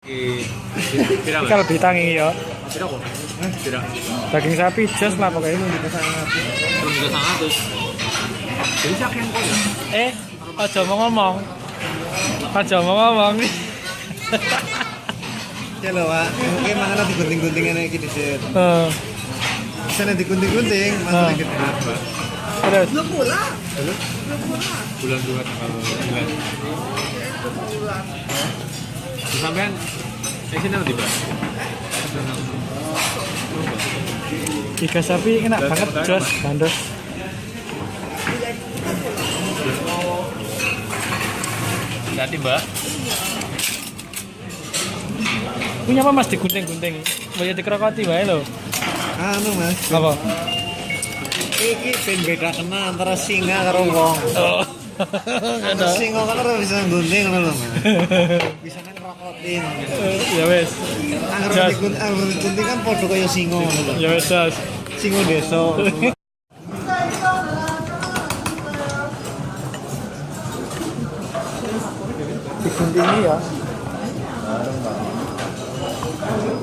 Kalau ditangi ya. Tidak kok. Tidak. Daging sapi jos lah pokoknya. Belum juga sangat. Jadi siapa yang kau ya? Aja mau ngomong. Aja mau ngomong. Ya lho, Pak. Mungkin mangan digunting-guntingan iki dhisik. Sana digunting-gunting, masalah gitu. Terus. Bulan 2 tanggal 9. Sampean sini nanti, Pak. Iga sapi enak banget jos, bandos. Jadi, Mbak. Punya apa Mas digunting-gunting? Boleh dikerokoti wae lho. Anu, Mas. Apa? Iki ben beda kena antara singa karo wong. Oh. Ana singa kan ora bisa gunting ngono lho, Mas. Bisa nang rokotin. Ya wes. Angger digunting kan padha kaya singa ngono lho. Ya wes jos. Singa desa. Diguntingi ya.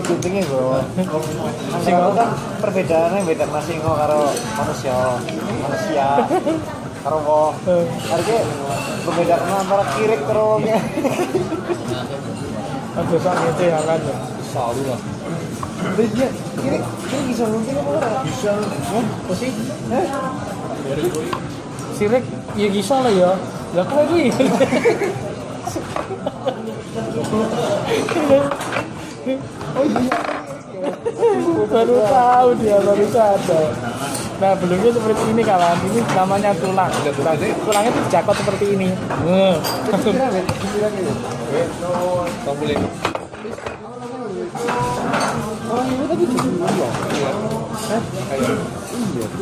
Guntingnya bro. Singa kan perbedaannya beda mas singa karo manusia karo wong. Artinya perbedaannya antara kirik karo wongnya. Aku sak ngece ya kan. Selalu lah. Dia kirik bisa gunting apa ora? Bisa. Posisi. Sirik ya bisa lah ya. Lah kok iki. Oh iya. Baru tahu dia, baru sadar. Nah belumnya seperti ini kawan, ini namanya tulang. Tulangnya itu dijakot seperti ini.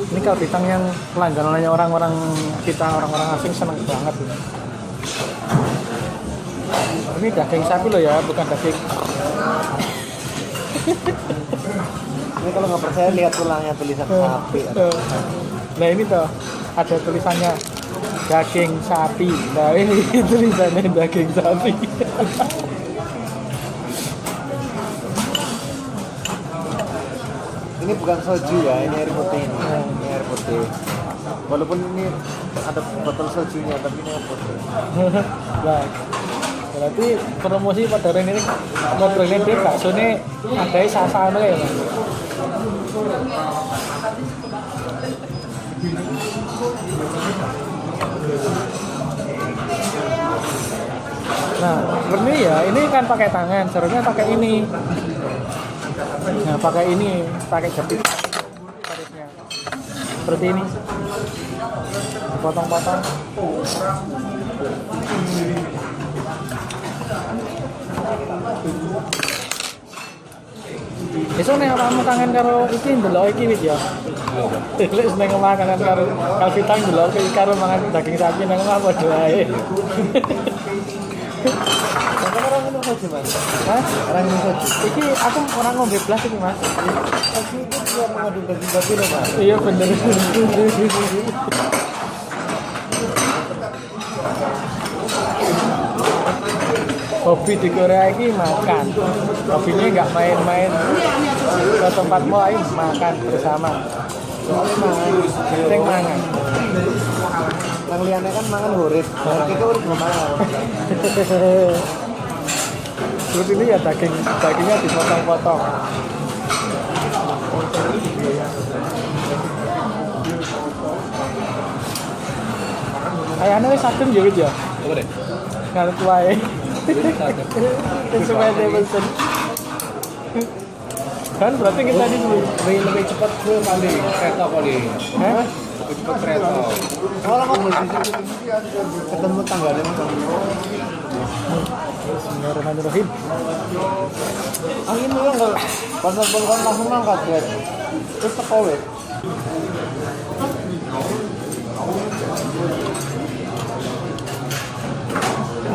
Ini kalau pitang yang langganannya orang-orang kita, orang-orang asing senang banget. Ini daging sapi loh ya, bukan daging. Ini kalau nggak percaya lihat tulangnya tulisan sapi. Nah ini tuh ada tulisannya daging sapi. Nah ini tulisannya daging sapi. Ini bukan soju ya, ini air putih ini. Ini air putih. Walaupun ini ada botol sojunya, tapi ini air putih. Nah, berarti promosi pada ini model ini bakso ini ada sasana ya Mas. Nah, ini ya, ini kan pakai tangan, seharusnya pakai ini. Nah, pakai ini, pakai jepit. Tarifnya. Seperti ini. Potong-potong. Besok nek awakmu kangen karo iki ndelok iki wis ya. Lek seneng mangan karo kalpitang ndelok iki karo mangan daging sapi nang omah padha ae. Orang minum soju mas. Hah? Orang minum soju. Iki aku orang ngombe blas iki Mas. Soju itu dia mengandung daging sapi loh mas. Iya bener. Hobi di Korea ini makan. Hobinya nggak main-main ke tempat lain, makan bersama. Sing mangan. Yang liane kan mangan hurit. Kita urip belum mangan. Terus ini ya dagingnya dipotong-potong. Kayaknya wis adem ya wis ya. Coba deh. Ngarep wae. Supaya dia pesen. Kan berarti kita ini Lebih cepat ke kali kereta kali. Hah? Lebih cepat kereta. Orang ngomong di sini ketemu tangganya mas. Bismillahirrahmanirrahim. Angin dulu nggak pasal-pasal langsung angkat ya. Terus tekowe.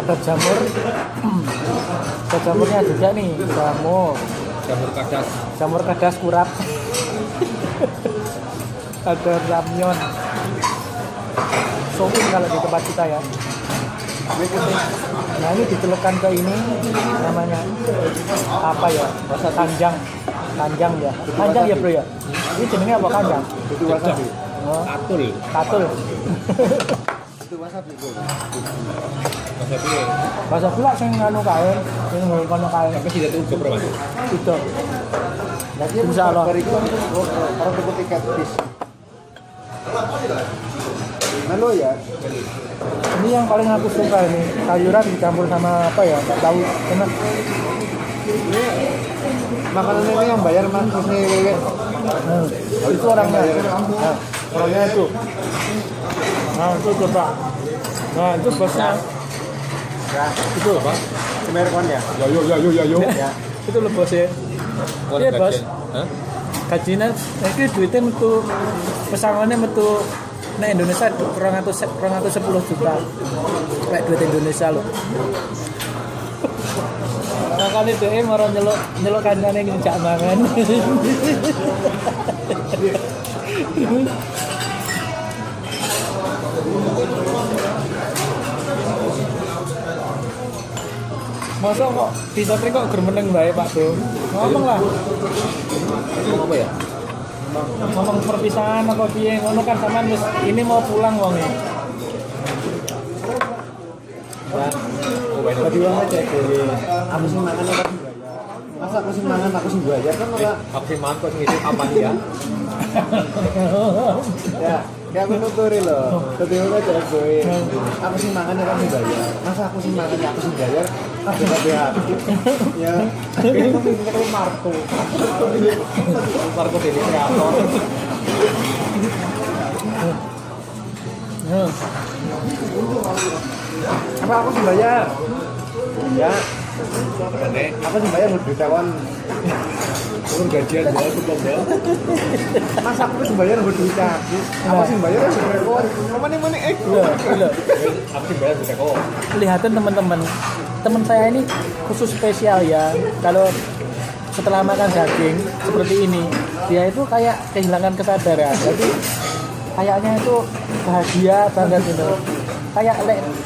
Ada jamur. Ada jamurnya juga nih, jamur. Jamur kadas kurap. Ada ramyeon. Sopin kalau di tempat kita ya. Nah ini dicelupkan ke ini namanya apa ya? Bahasa Kanjang. Kanjang ya. Kanjang ya, Bro ya. Ini jenenge apa Kanjang? Itu wasabi. Oh, Katul. katul. Itu wasabi bro. Wasabi. Bahasa pula sing anu kae, sing ngono kae. Tapi tidak tuh bro mas. Itu. Jadi Insya Allah. bariku orang tuku tiket bis. Halo ya. Ini yang paling aku suka ini, sayuran dicampur sama apa ya? Enggak tahu. Enak. Ini makanan ini yang bayar mas ini wewe. Itu orangnya. Nah, orangnya itu. Nah, itu coba. Nah, itu bosnya. Ya, Itu apa? Semerkon ya. Yo. Ya. Itu lho bos ya. Iya bos. Hah? Gajinya, ini duitnya metu pesangonnya metu nah Indonesia 210 juta kayak duit Indonesia loh. Makanya dia mau nyeluk kancane ngejak mangan. Masa kok bisa kok germeneng bae Pak Bro. Ngomong lah. Ngomong apa ya? Ngomong perpisahan apa piye ngono kan sampean wis ini mau pulang wong e. Nah, tadi wong aja dhewe. Aku sing mangan apa sing bayar. Masa aku sing mangan aku sing bayar kan ora. Aku sih mangan kok ngisi apa ya? Ya, kayak aku nuturi loh. Tadi wong aja gue. Aku sing mangan apa sing bayar. Masa aku sing mangan aku sing bayar. Aku kabeh hati. Ya, ini mungkin ketemu Marco. Marco ini kreator. Apa aku sing bayar? Ya, Aneh. aku sing bayar lebih tawon. Turun gajian ya, aku coba. Masa aku sing bayar lebih duit aku. Aku sing bayar lebih rekor. Kemana-mana ego. Loh, Aku sih bayar bisa kok. kelihatan teman-teman. Teman saya ini khusus spesial ya. Kalau setelah makan daging seperti ini, dia itu kayak kehilangan kesadaran. Jadi kayaknya itu bahagia banget gitu. Kayak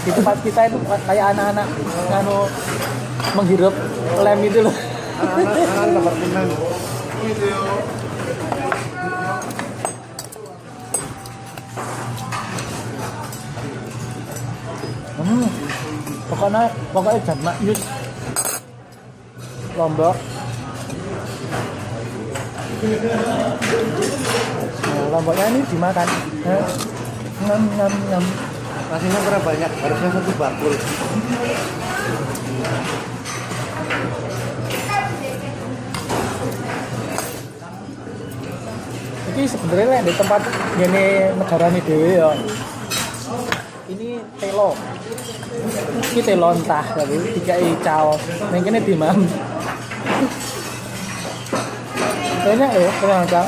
di tempat kita itu kayak anak-anak nganu menghirup lem itu loh. Anak-anak kabar tenang. Pokoknya jamak nyus Lombok. Nah, lomboknya ini dimakan. Ngam. Nasinya berapa banyak? Harusnya satu bakul. Ini sebenarnya di tempat gini negara ini dewe ya. Ini telo. Ini telo entah tapi tiga icau. Mungkin di mam. Enak ya, ternyata.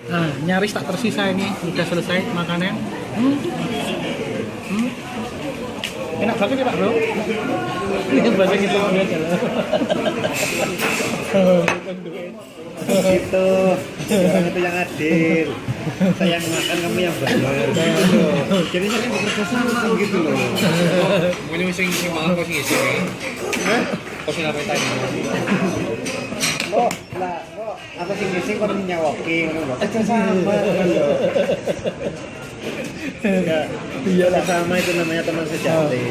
Nah, nyaris tak tersisa ini. Udah selesai makannya. Enak banget ya Pak Bro. Ini bahasa kita ngomongnya jalan. Gitu. Orang itu yang adil. Saya yang makan, kamu yang bayar. Jadi saya bekerja sama gitu loh. Mungkin sing mangan kok sing ngisi ya. Kok sing apa tadi? Lo, lah, lo, aku sing ngisi kok nyawoki ngono lho. Kerja sama lho. Iya, sama itu namanya teman sejati.